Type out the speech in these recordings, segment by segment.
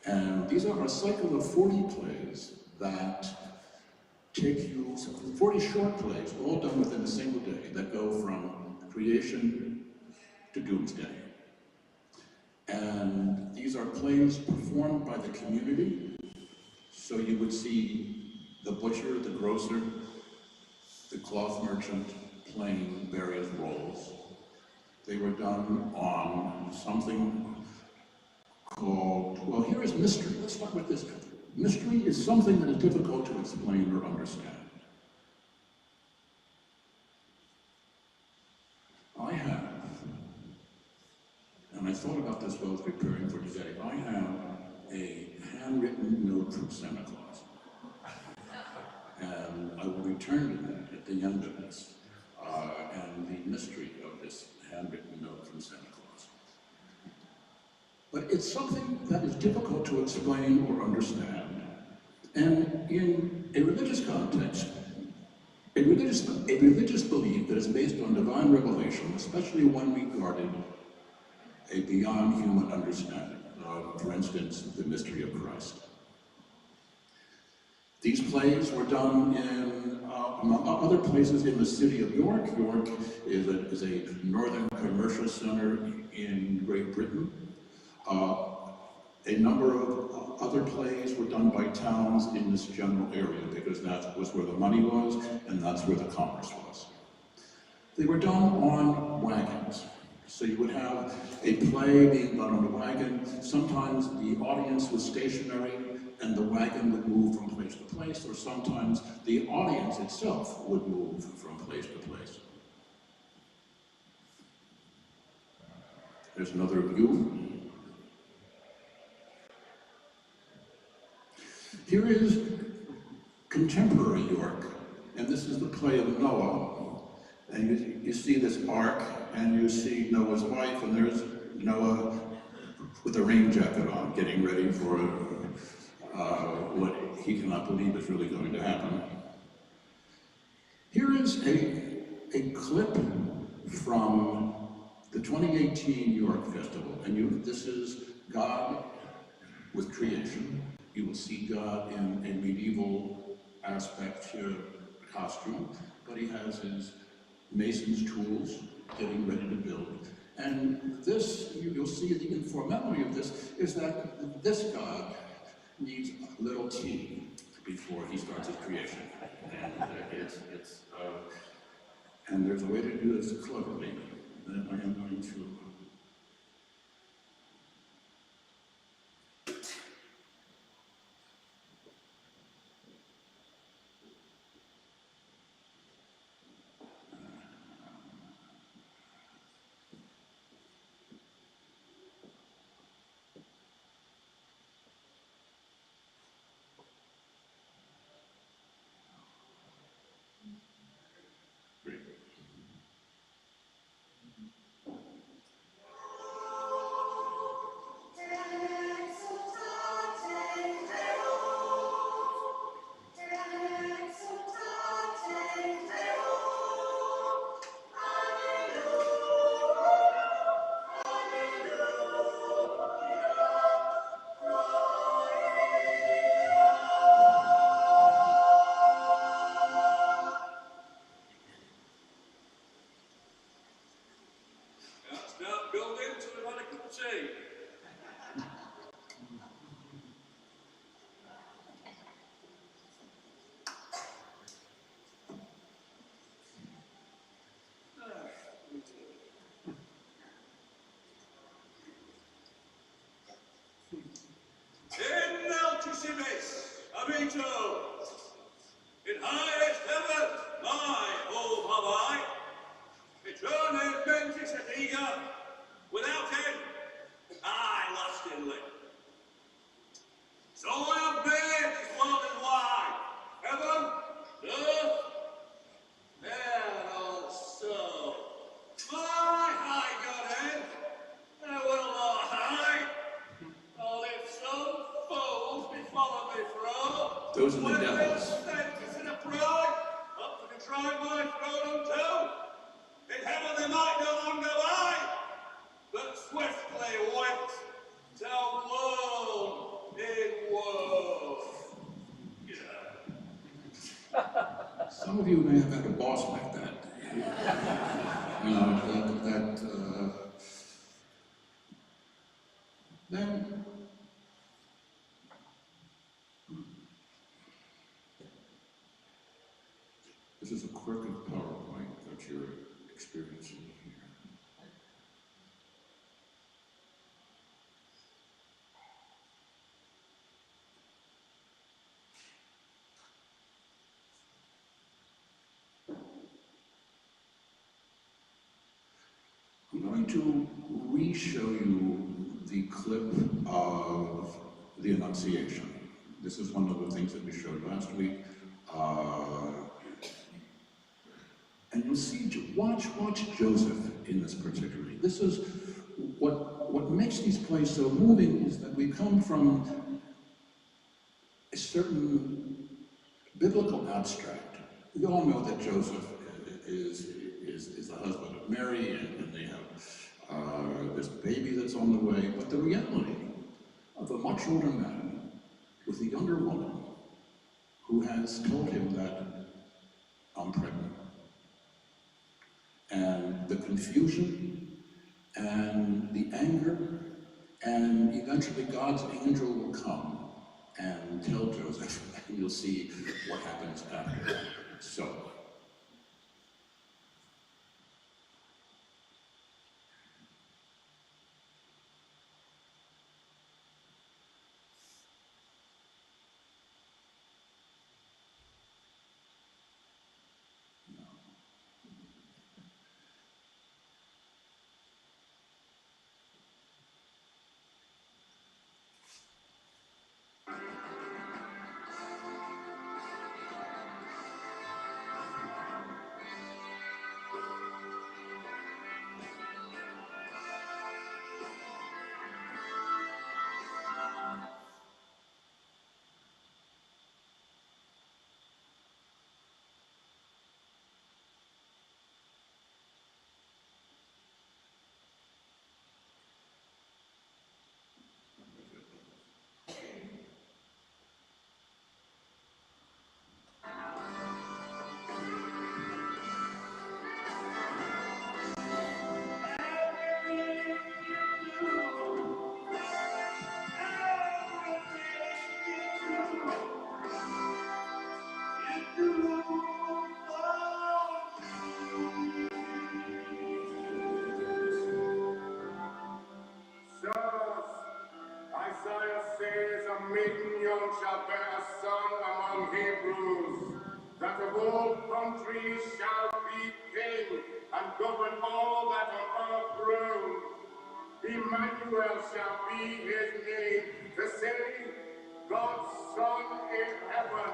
And these are a cycle of 40 plays that take you, 40 short plays, all done within a single day, that go from creation to doomsday. And these are plays performed by the community. So you would see the butcher, the grocer, the cloth merchant playing various roles. They were done on something called, well, here is mystery. Let's start with this. Mystery is something that is difficult to explain or understand. I have, and I thought about this while preparing for today, I have a handwritten note from Santa Claus. And I will return to that at the end of this, and the mystery of this handwritten note from Santa Claus. But it's something that is difficult to explain or understand. And in a religious context, a religious belief that is based on divine revelation, especially one regarded a beyond human understanding of, for instance, the mystery of Christ. These plays were done in, among other places, in the city of York. York is a northern commercial center in Great Britain. A number of other plays were done by towns in this general area because that was where the money was and that's where the commerce was. They were done on wagons. So you would have a play being done on a wagon. Sometimes the audience was stationary and the wagon would move from place to place, or sometimes the audience itself would move from place to place. There's another view. Here is contemporary York, and this is the play of Noah. And you see this ark, and you see Noah's wife, and there's Noah with a rain jacket on, getting ready for what he cannot believe is really going to happen. Here is a clip from the 2018 York Festival, and this is God with creation. You will see God in a medieval aspect costume, but he has his mason's tools getting ready to build. And this, you'll see the informality of this, is that this God needs a little tea before he starts his creation. And there's a way to do this cleverly that I am going to. In highest heaven, my home have I. Eternal vengeance and eager, without end, I lust in live. So I have made this world and wide, heaven, earth, and also my high Godhead, and will not hide, all if some foes be follow me through. Those are the devils. Up to contrive my throne unto. In heaven they might no longer lie, but swiftly went, till blown Some of you may have had a boss like that. Then this is a quirk of PowerPoint that you're experiencing here. I'm going to re-show you the clip of the Annunciation. This is one of the things that we showed last week. And you'll see, watch Joseph in this particularly. This is what makes these plays so moving is that we come from a certain biblical abstract. We all know that Joseph is the husband of Mary, and they have this baby that's on the way. But the reality of a much older man with a younger woman who has told him that I'm pregnant. And the confusion and the anger, and eventually God's angel will come and tell Joseph, and you'll see what happens after that. So, Isaiah says, a maiden young shall bear a son among Hebrews, that of all countries shall be king, and govern all that on earth rule. Emmanuel shall be his name, the same God's Son in heaven.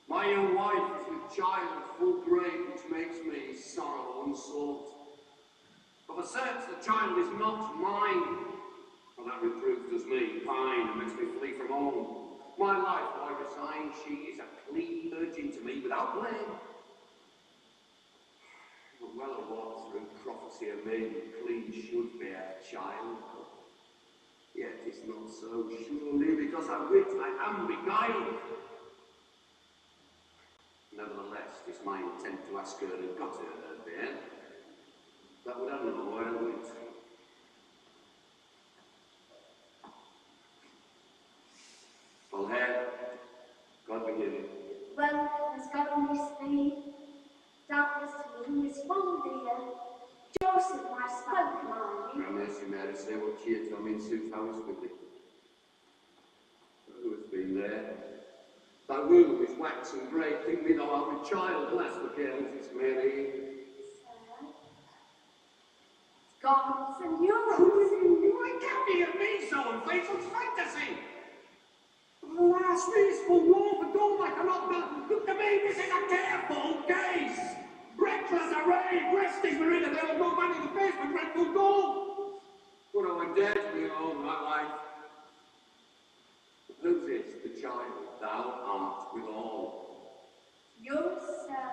My young wife is with child full grave, which makes me sorrow unsought. Of a certain the child is not mine, for that reproof does me pine and makes me flee from home. My life I resign, she is a clean virgin to me without blame. But well I wot through prophecy a maiden clean should bear a child. Yet it's not so surely, because I wit I am beguiled. Nevertheless, it's my intent to ask her who got her there. That would I know while I wait. Well, here, God forgive you. Well, as God may speed, doubtless to whom is full dear, Joseph my spoke, mind. Now, mercy, Mary, say what cheer tell me in sooth how is with thee. Who has been there? Thy womb is waxen great, think me thou art with child, alas, the careless is Mary. Sir, gods and yours. Why can't you be so unfaithful to fantasy? Alas, peaceful war for dawn like an opera. Look to me, this is a careful case. Reckless array, prestige marina, there was no man in the face with dreadful dawn. But I'm dead to me all my life. Whose is the child thou art withal? Yours, sir,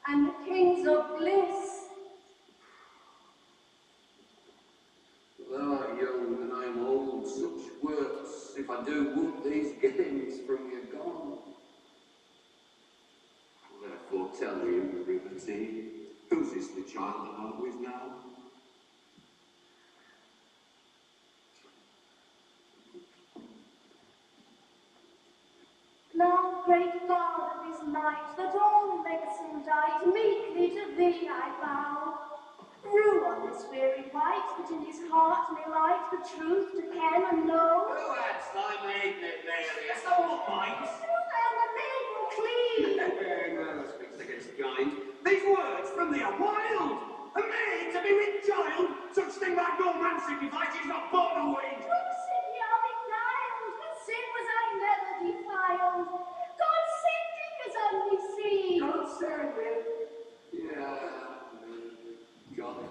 and the kings of bliss. Thou art young and I am old, such words, if I do, won't these games from you gone? Therefore tell me in the river Tee, whose is the child that art with now? Now, great God of his might, that all medicine died, meekly to thee I bow. Rue on this weary wight, that in his heart may light the truth to ken and know. Who hadst thy maiden at Various, thou won't mind? And the maiden clean. No, speaks against kind. These words from thee are wild. A maid to be with child, such thing like no man signifies, he's not born a weed. From sin ye are beguiled, with sin was I never defiled. God send him his only seed. God send him. Yeah, God.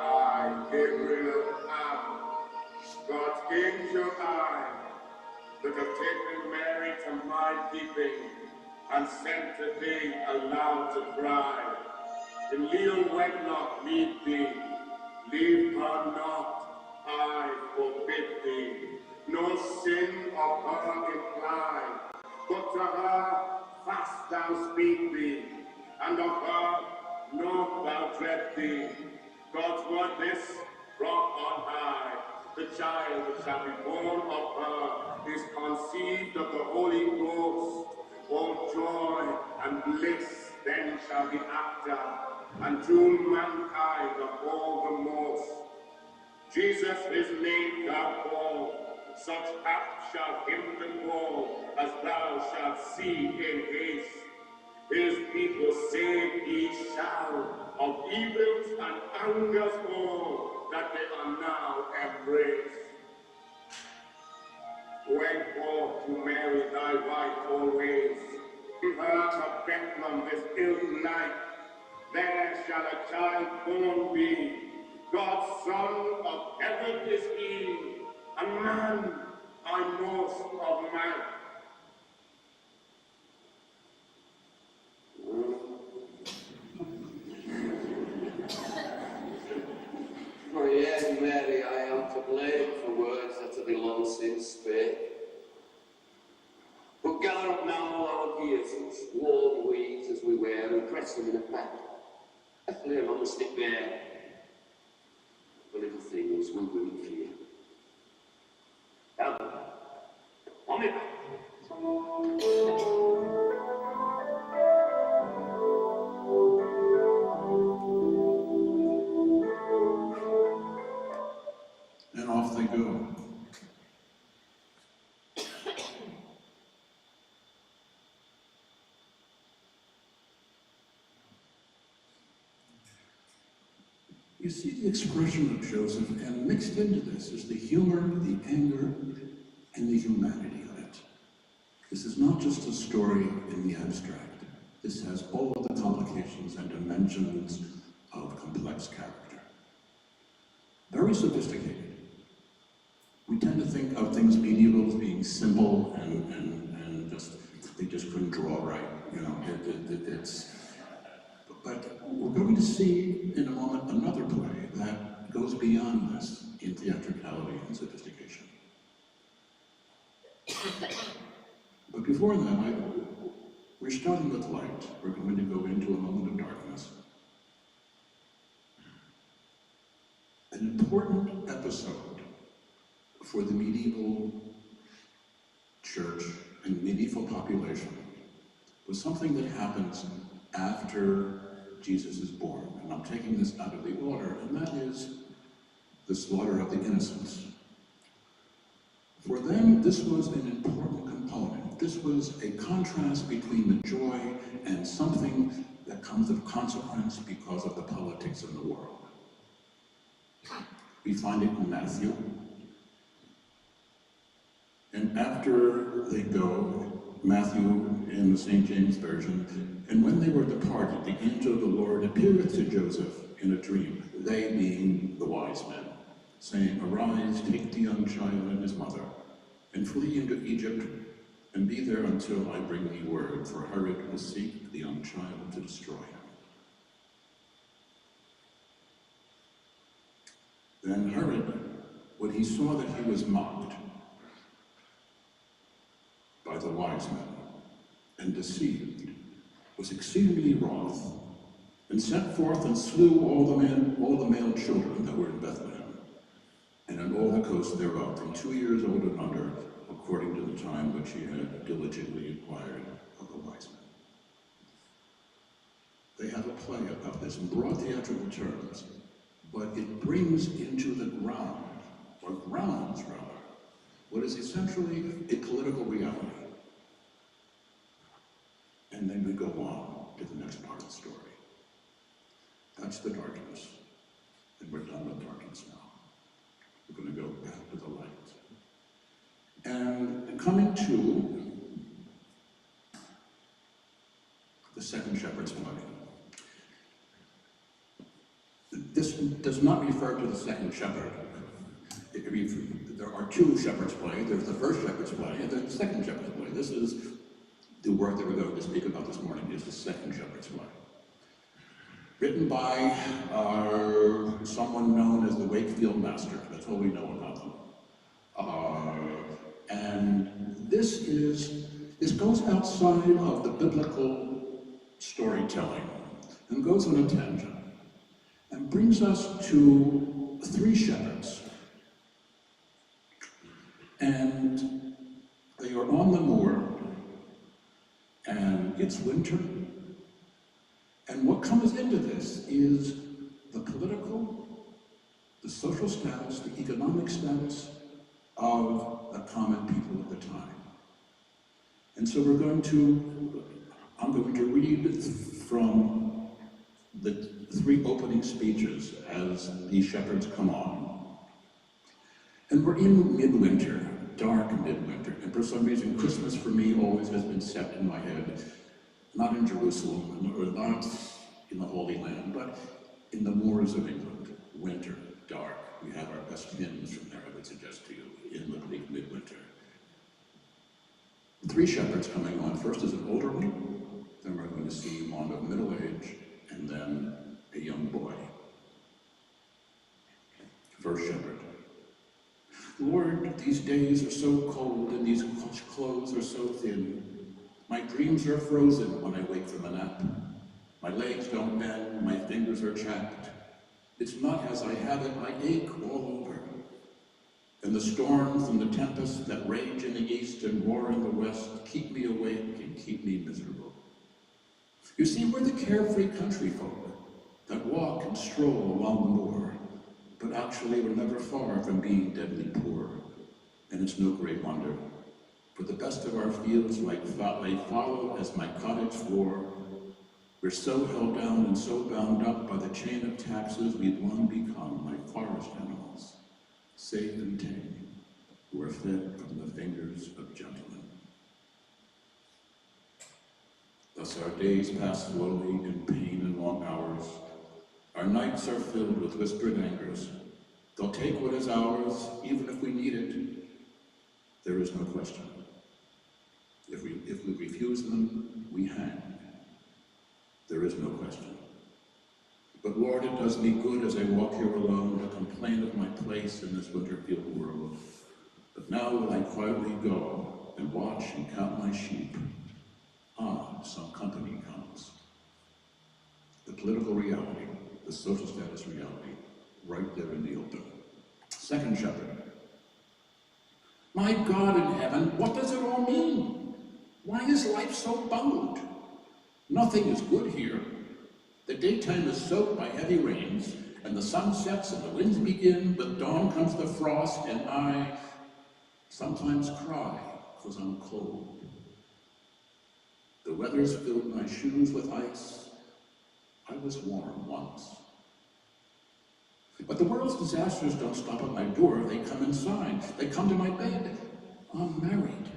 I, Gabriel, am God's angel I, that have taken Mary to my keeping, and sent to thee aloud to cry. In leal wedlock lead thee, leave her not, I forbid thee. No sin of her imply, but to her fast thou speak thee, and of her naught thou dread thee. God's word this, brought on high, the child that shall be born of her is conceived of the Holy Ghost. All joy and bliss then shall be after, and to mankind of all the most. Jesus his name thou call, such hap shall him befall, as thou shalt see in haste. His people saved he shall, of evils and angers all, that they are now embraced. Went forth to Mary thy wife always, her of Bethlehem this ill night. There shall a child born be, God's Son of heaven is he, and man, I most of man. Oh yes, Mary, I am to blame for words that to thee long since spake. But gather up now all our gears, such warm weeds as we wear, and press them in a pack. A flame on the stick bare. The little things we women fear. Now, on me back. And off they go. You see the expression of Joseph, and mixed into this is the humor, the anger, and the humanity of it. This is not just a story in the abstract. This has all of the complications and dimensions of complex character. Very sophisticated. We tend to think of things medieval as being simple and just, they just couldn't draw right, you know, but we're going to see in a moment another play that goes beyond this in theatricality and sophistication. before that, we're starting with light. We're going to go into a moment of darkness. An important episode for the medieval church and medieval population was something that happens after Jesus is born. And I'm taking this out of the order, and that is the slaughter of the innocents. For them, this was an important component. This was a contrast between the joy and something that comes of consequence because of the politics in the world. We find it in Matthew. And after they go, Matthew in the St. James Version, and when they were departed, the angel of the Lord appeareth to Joseph in a dream, they being the wise men, saying, Arise, take the young child and his mother, and flee into Egypt, and be there until I bring thee word, for Herod will seek the young child to destroy him. Then Herod, when he saw that he was mocked by the wise men and deceived, was exceedingly wroth, and sent forth and slew all the male children that were in Bethlehem, and in all the coast thereof, from 2 years old and under, according to the time which he had diligently inquired of the wise men. They have a play about this in broad theatrical terms, but it brings into the ground, or grounds rather, what is essentially a political reality. And then we go on to the next part of the story. That's the darkness. And we're done with darkness now. We're going to go back to the light. And coming to the second shepherd's play. This does not refer to the second shepherd. There are two shepherds' play. There's the first shepherd's play and there's the second shepherd's play. This is the work that we're going to speak about this morning, is the second shepherd's play. Written by someone known as the Wakefield Master. That's all we know about them. And this goes outside of the biblical storytelling and goes on a tangent and brings us to three shepherds. And they are on the moor, and it's winter. And what comes into this is the political, the social status, the economic status of the common people of the time. And so I'm going to read from the three opening speeches as these shepherds come on. And we're in midwinter, dark midwinter, and for some reason Christmas for me always has been set in my head, not in Jerusalem, or not in the Holy Land, but in the moors of England. Winter, dark. We have our best hymns from there, I would suggest to you, in the bleak midwinter. Three shepherds coming on. First is an older one, then we're going to see one of middle age, and then a young boy. First shepherd. Lord, these days are so cold and these clothes are so thin. My dreams are frozen when I wake from a nap. My legs don't bend, my fingers are chapped. It's not as I have it, I ache all over. And the storms and the tempests that rage in the east and roar in the west keep me awake and keep me miserable. You see, we're the carefree country folk that walk and stroll along the moor, but actually we're never far from being deadly poor. And it's no great wonder, for the best of our fields lay fallow as my cottage floor. We're so held down and so bound up by the chain of taxes we've long become like forest animals, safe and tame, who are fed from the fingers of gentlemen. Thus our days pass slowly in pain and long hours. Our nights are filled with whispered angers. They'll take what is ours, even if we need it. There is no question. If we refuse them, we hang. There is no question. But Lord, it does me good as I walk here alone to complain of my place in this winter-filled world. But now will I quietly go, and watch and count my sheep. Ah, some company comes. The political reality, the social status reality, right there in the open. Second shepherd. My God in heaven, what does it all mean? Why is life so bungled? Nothing is good here. The daytime is soaked by heavy rains, and the sun sets and the winds begin. With dawn comes the frost, and I sometimes cry because I'm cold. The weather's filled my shoes with ice. I was warm once. But the world's disasters don't stop at my door. They come inside. They come to my bed. I'm married.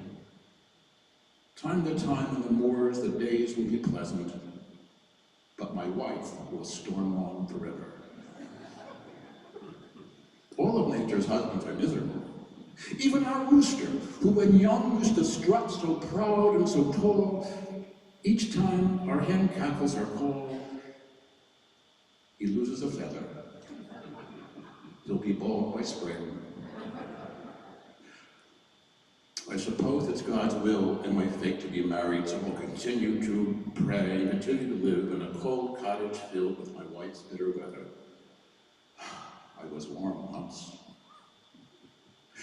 Time to time in the moors, the days will be pleasant, but my wife will storm on forever. All of nature's husbands are miserable. Even our rooster, who when young used to strut so proud and so tall, each time our hen cackles are called, he loses a feather. He'll be bald by spring. I suppose it's God's will and my fate to be married, so I'll continue to pray, continue to live in a cold cottage filled with my wife's bitter weather. I was warm once.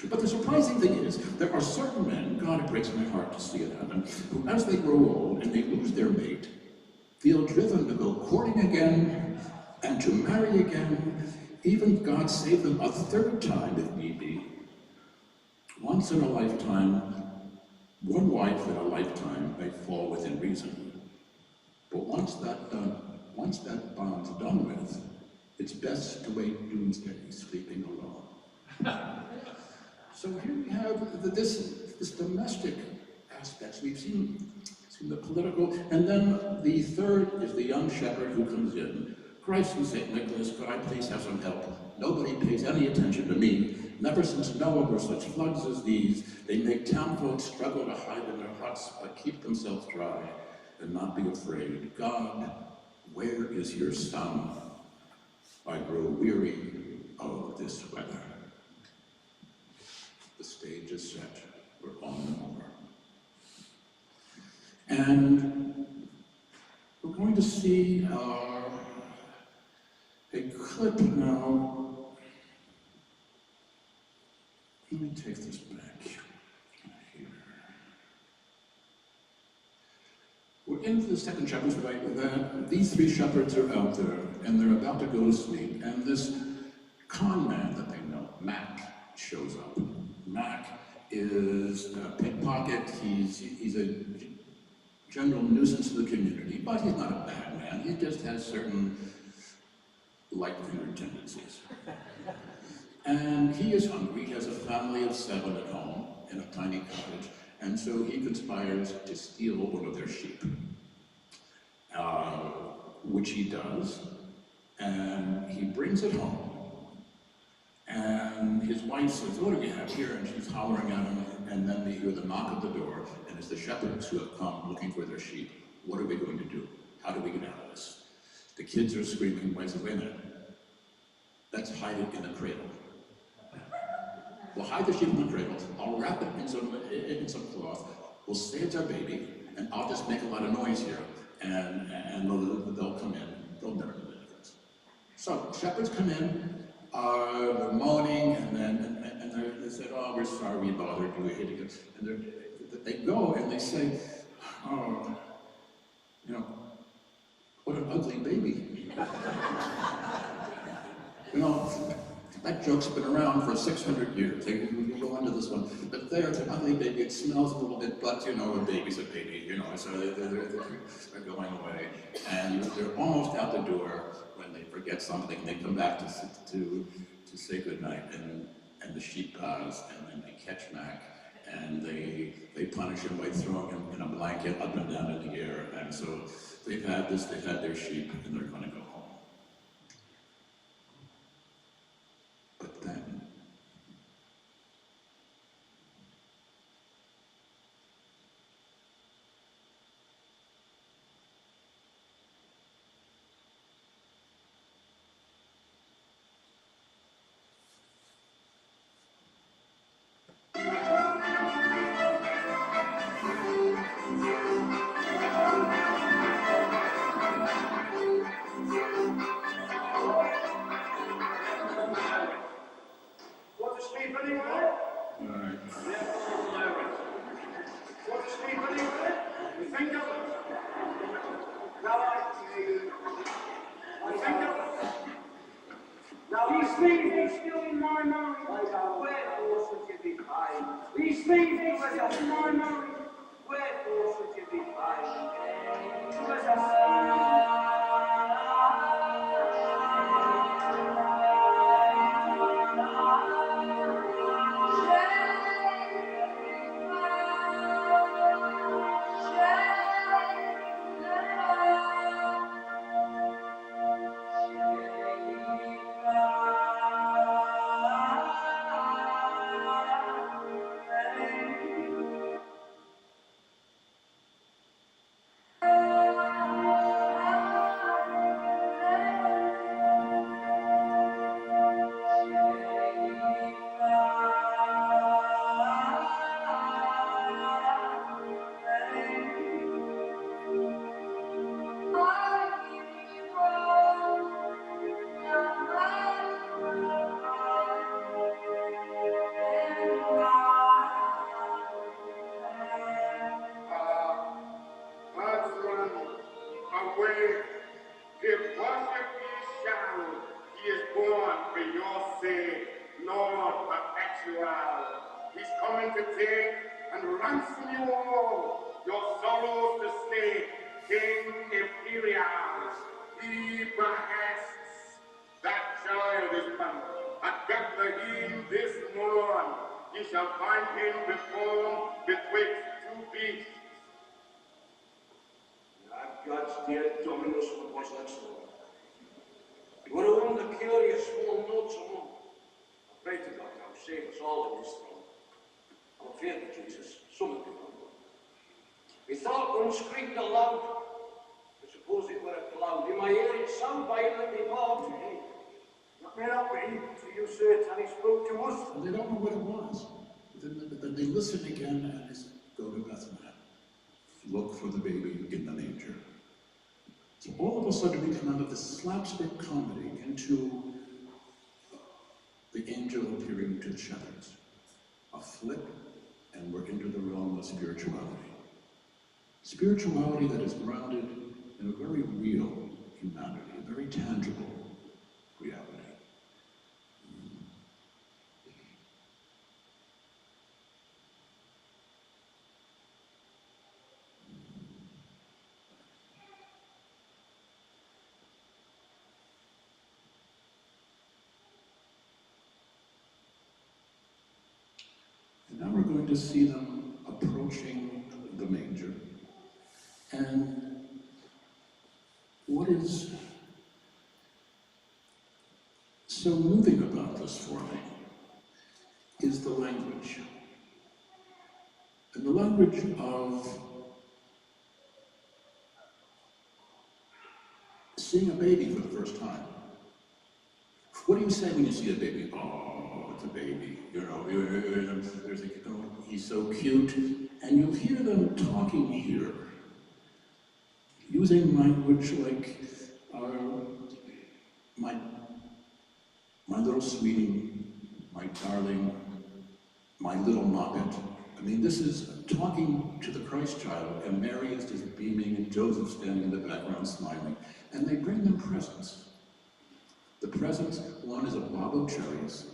But the surprising thing is, there are certain men, God, it breaks my heart to see it happen, who as they grow old and they lose their mate, feel driven to go courting again and to marry again, even God save them a third time if need be. Once in a lifetime, one wife in a lifetime may fall within reason. But once that bond's done with, it's best to wait doomsday sleeping alone. So here we have this domestic aspects. We've seen the political, and then the third is the young shepherd who comes in. Christ and St. Nicholas, could I please have some help? Nobody pays any attention to me. Never since Noah were such floods as these. They make townfolk struggle to hide in their huts, but keep themselves dry and not be afraid. God, where is your son? I grow weary of this weather. The stage is set. We're on the moor. And we're going to see a clip now. Let me take this back here. We're into the second chapter, right? These three shepherds are out there, and they're about to go to sleep, and this con man that they know, Mac, shows up. Mac is a pickpocket. He's a general nuisance to the community, but he's not a bad man. He just has certain light-fingered tendencies. And he is hungry. He has a family of 7 at home in a tiny cottage, and so he conspires to steal one of their sheep, which he does, and he brings it home. And his wife says, "What do we have here?" And she's hollering at him, and then they hear the knock at the door, and it's the shepherds who have come looking for their sheep. What are we going to do? How do we get out of this? The kids are screaming. Wife says, "Wait a minute, let's hide it in the cradle. We'll hide the sheep in the cradle. I'll wrap it in some cloth. We'll say it's our baby, and I'll just make a lot of noise here, and they'll come in. They'll never know the difference." So shepherds come in. They're moaning, and they said, "Oh, we're sorry we bothered you. We hate you." And they go and they say, "Oh, what an ugly baby." That joke's been around for 600 years. We'll go into this one. But there's an ugly baby. It smells a little bit, but a baby's a baby, so they're going away. And they're almost out the door when they forget something. They come back to say goodnight, and the sheep pass, and then they catch Mac, and they punish him by throwing him in a blanket up and down in the air. And so they've had their sheep, and they're going to go home. But then, things are still in my mind. Wherefore should you be kind? These things are still in my mind. Wherefore should you be kind? Herdsman, awake, give worship ye shall. He is born for your sake, Lord perpetual. He's coming to take and ransom you all, your sorrows to stay, King Imperial. He behests, that child is born at Bethlehem this morn. Ye shall find him before betwixt two beasts. God's dear Dominus, what was that song? You want to wonder curious small notes or more? I pray to God now, save us all in this throne. I'm afraid of Jesus, some of you don't know. We thought one screamed aloud. I suppose it were a cloud. In my ear it sound violently loud. That may not be, for you say it and he spoke to us. And they don't know what it was. Then they listen again and it's go to Bethlehem. Look for the baby in the manger. So all of a sudden we come out of this slapstick comedy into the angel appearing to the shepherds. A flip, and we're into the realm of spirituality. Spirituality that is grounded in a very real humanity, a very tangible reality. And now we're going to see them approaching the manger. And what is so moving about this for me is the language. And the language of seeing a baby for the first time. What do you say when you see a baby? Oh, it's a baby. You know, there's a, oh, he's so cute. And you'll hear them talking here, using language like, my little sweetie, my darling, my little moppet. I mean, this is talking to the Christ child, and Mary is just beaming, and Joseph standing in the background smiling. And they bring them presents. The presents, one is a bob of cherries,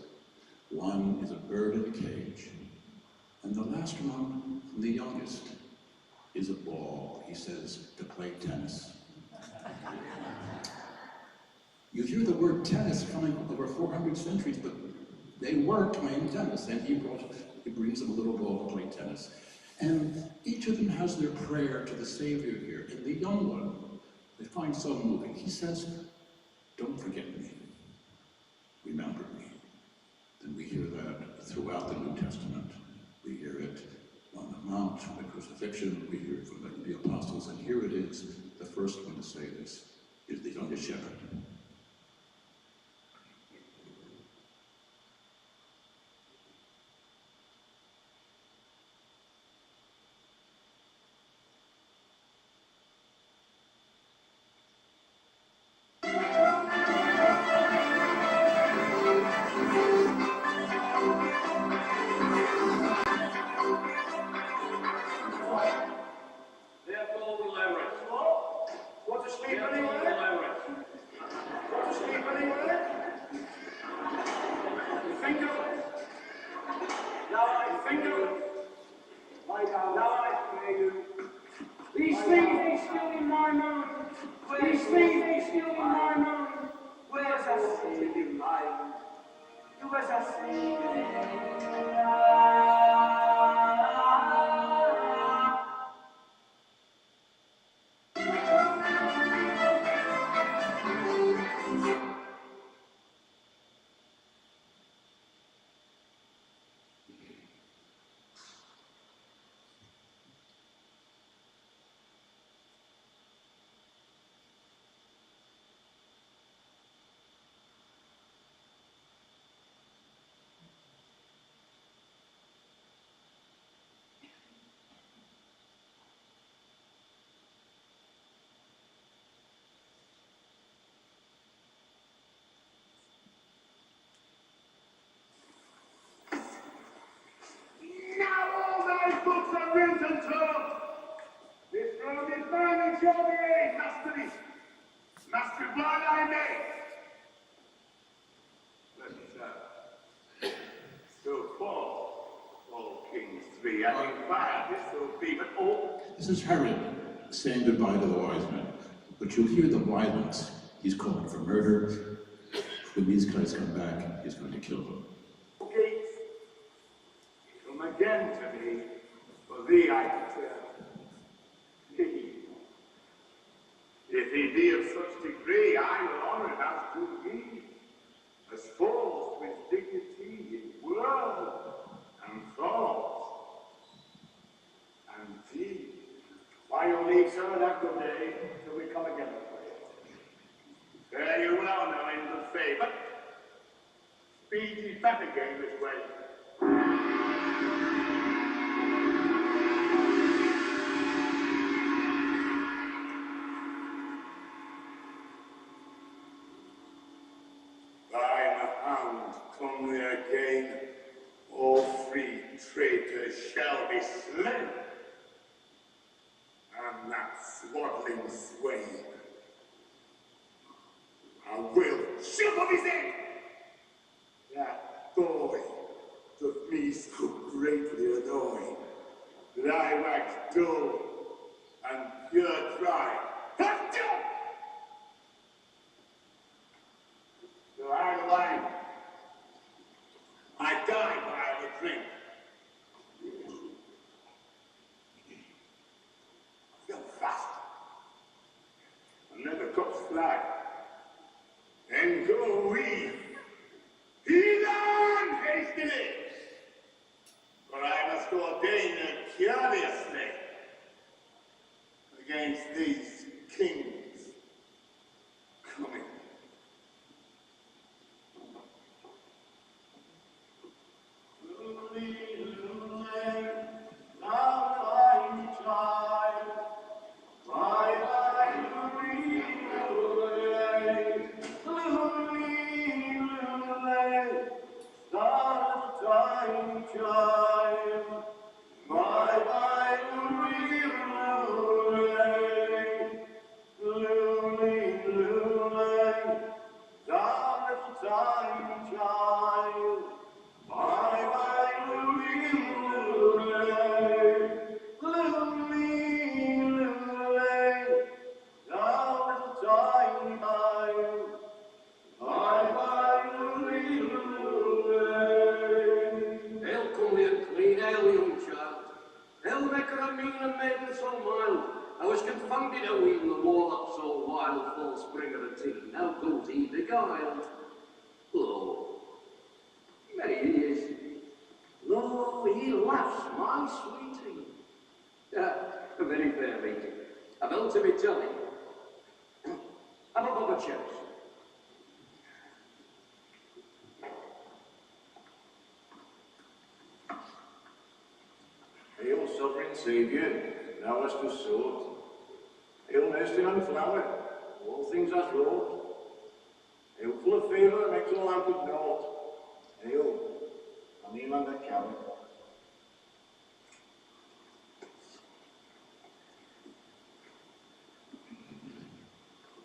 one is a bird in a cage, and the last one, the youngest, is a ball, he says, to play tennis. You hear the word tennis coming over 400 centuries, but they were playing tennis, and he brings them a little ball to play tennis. And each of them has their prayer to the Savior here. And the young one, they find so moving. He says, don't forget me, remember me. And we hear that throughout the New Testament. We hear it on the Mount, on the crucifixion, we hear it from the apostles, and here it is. The first one to say this is the youngest shepherd. with your mind. You was asleep. Now all thy books are written to. This room is mine and shall be a mastery. Mastery blind I may. But, so fall, all kings three, and in fire this will be, but all. This is Herod saying goodbye to the wise men. But you'll hear the violence. He's calling for murder. When these guys come back, he's going to kill them. Gates, come again to me, for thee I declare. If he be of such degree, I will honor it as to me, as falls with dignity in word and thought. And thee, why you leave so that good day till we come again? Fare you well now in good faith, but speed ye back again this way. By the hound come we again, all free traitors shall be slain, and that swaddling swain I will chop off his head. That boy doth me so greatly annoy, that I wax dull and pure dry. Have done! So I wine. I die by the drink. I feel fast. And then the cups fly. Then go we. Heathen hastily. For I must ordain curiously against these kings coming. I was confounded a wee in the warlock so wild, false bringer of tea. Now goes he beguiled. Lo, merry he is. Lo, he laughs, my sweetie. A very fair meeting. A bell to be telling. Have a bob of chips. Hail, sovereign Saviour, thou hast the sword. Hail, mercy and flower, all things hast wrought. Hail, full of favour, makes all lamp of naught. Hail, on him and the coward.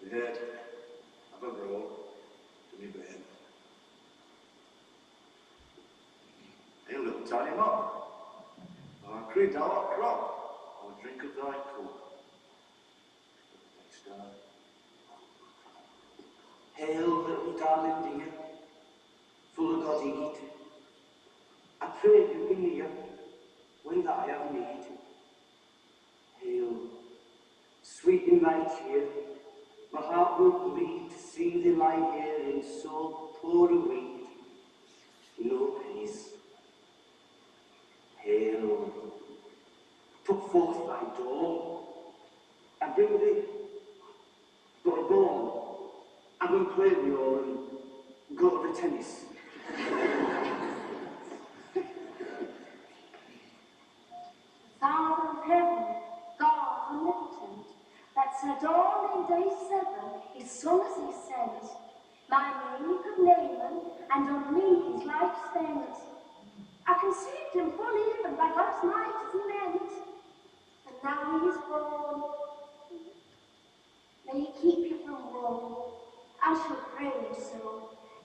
Dead, have a road to me bed. Hail, little tiny mop. I'll create our crop, I'll drink of thy cup. Next time. Hail, little darling will bleed to see thee lie here in so poor a weed. No peace. Hail, put forth thy door, and bring thee but a ball. I will play with you and go to the tennis. Father of heaven, God omnipotent, that's at dawn in day 7, his son as he sent. My name he could name him, and on me his life spent. I conceived him full even by God's might as he meant, and now he is born. May he keep you from woe, I shall pray you so.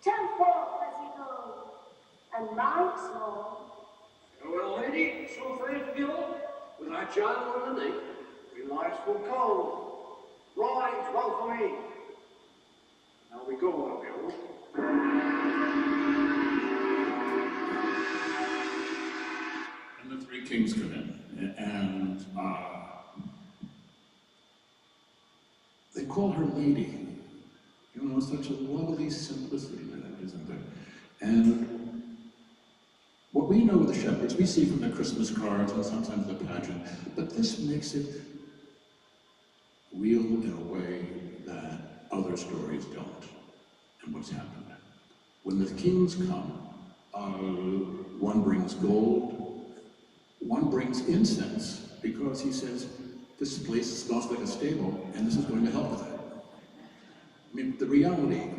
Tell forth as you go, and mine small. Well, lady, so afraid to give up, with our child underneath, we life's full cold. Right, well for me. Now we go, Bill. And the three kings come in, and they call her lady. You know, such a lovely simplicity in it, isn't there? And what we know of the shepherds, we see from the Christmas cards and sometimes the pageant, but this makes it real in a way that other stories don't. And what's happened? When the kings come, one brings gold, one brings incense, because he says, this place smells like a stable, and this is going to help with that. I mean, the reality,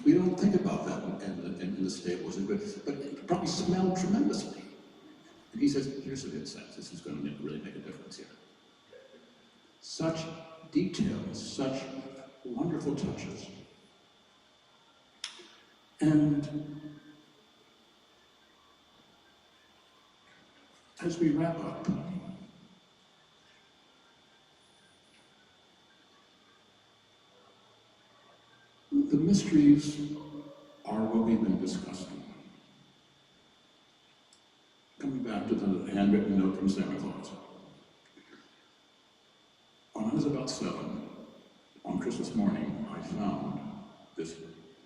we don't think about that in the stables, but it probably smelled tremendously. And he says, here's some incense, this is going to really make a difference here. Such details, such wonderful touches. And as we wrap up, the mysteries are what we've been discussing. Coming back to the handwritten note from Santa Claus. When I was about 7, on Christmas morning, I found this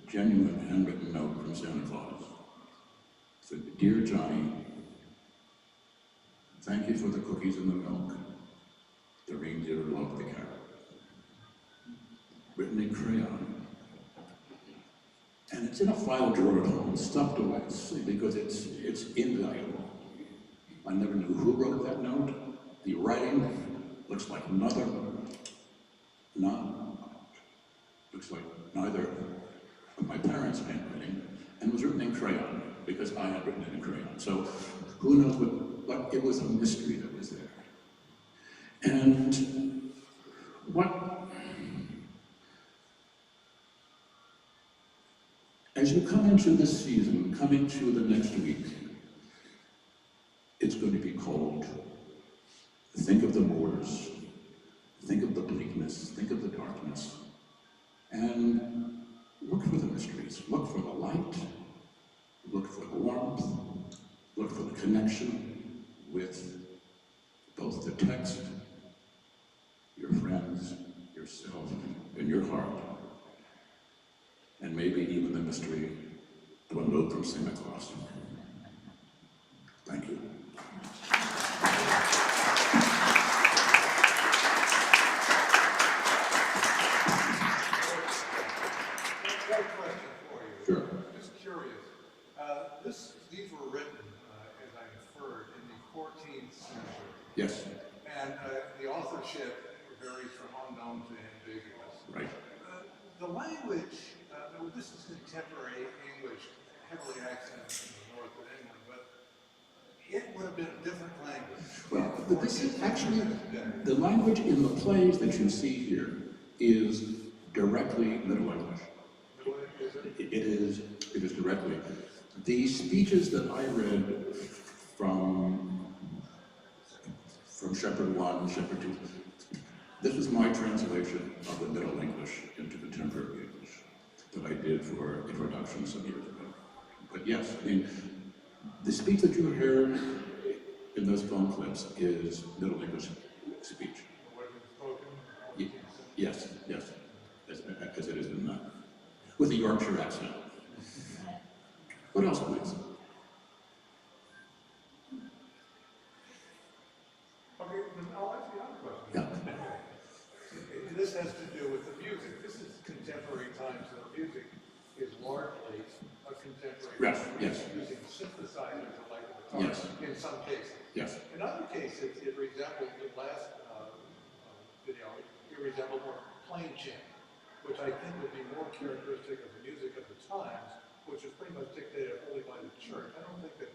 genuine handwritten note from Santa Claus. It said, "Dear Johnny, thank you for the cookies and the milk. The reindeer loved the carrot." Written in crayon. And it's in a file drawer at home, stuffed away, because it's invaluable. I never knew who wrote that note. The writing looks like neither of my parents' handwriting, and was written in crayon, because I had written it in crayon. So who knows but it was a mystery that was there. And as you come into this season, coming to the next week, it's going to be cold. Think of the moors, think of the bleakness, think of the darkness, and look for the mysteries. Look for the light, look for the warmth, look for the connection with both the text, your friends, yourself, and your heart. And maybe even the mystery of a note from Santa Claus. Thank you. Got a question for you. Sure. Just curious. These were written, as I inferred, in the 14th century. Yes. And the authorship varies from unknown to ambiguous. Right. The language, this is contemporary English, heavily accented in the north of England, but it would have been a different language. Well, this is actually, the language in the plays that you see here is directly Middle English. It is directly. The speeches that I read from Shepherd 1, Shepherd 2, this was my translation of the Middle English into contemporary English that I did for introduction some years ago. But yes, the speech that you heard in those phone clips is Middle English speech. What was spoken? Yes, as it with a Yorkshire accent. What else, please? Okay, then I'll ask you another question. Yeah. And this has to do with the music. This is contemporary times, so music is largely a contemporary Yes, time. yes. Using synthesizers like the guitar Yes. in some cases. Yes. In other cases, it resembled the last video, it resembled more plain chant, which I think would be more characteristic of the music of the times, which is pretty much dictated wholly by the church. I don't think that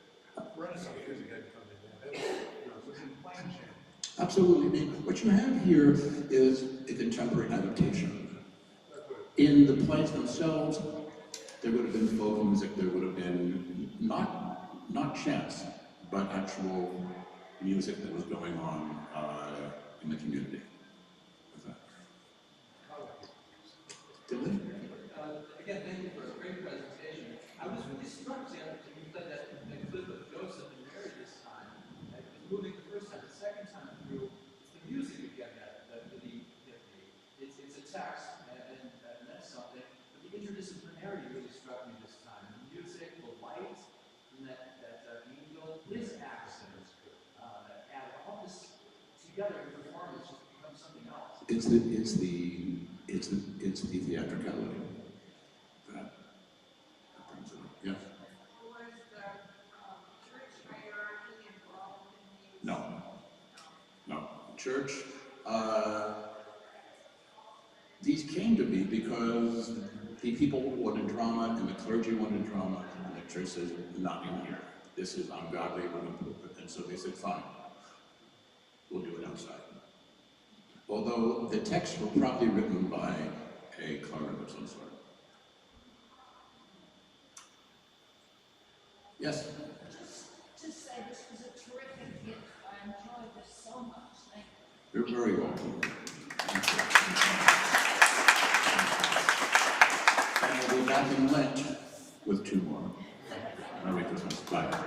Renaissance music had come in there. It was in plain chant. Absolutely. I mean, what you have here is a contemporary adaptation. In the plays themselves, there would have been folk music, there would have been not chants, but actual music that was going on in the community. Again, thank you for a great presentation. I was really struck when you played that clip of Joseph and Mary this time. It was moving the first time, the second time through, it's the music again that really hit me. It's a text, and that's something, but the interdisciplinarity really struck me this time. The music, the light, and that angel, his accent, add all this together in performance just becomes something else. It's the theatricality that brings it up. Yes. Was the church hierarchy involved in these? No. Church. These came to be because the people wanted drama, and the clergy wanted drama, and the church says, "Not in here. This is ungodly. We're going to put it." And so they said, "Fine, we'll do it outside." Although the texts were probably written by a cleric of some sort. Yes? Just to say this was a terrific gift. I enjoyed this so much. Thank you. You're very welcome. And we'll be back in Lent with 2 more. Merry Christmas. Bye.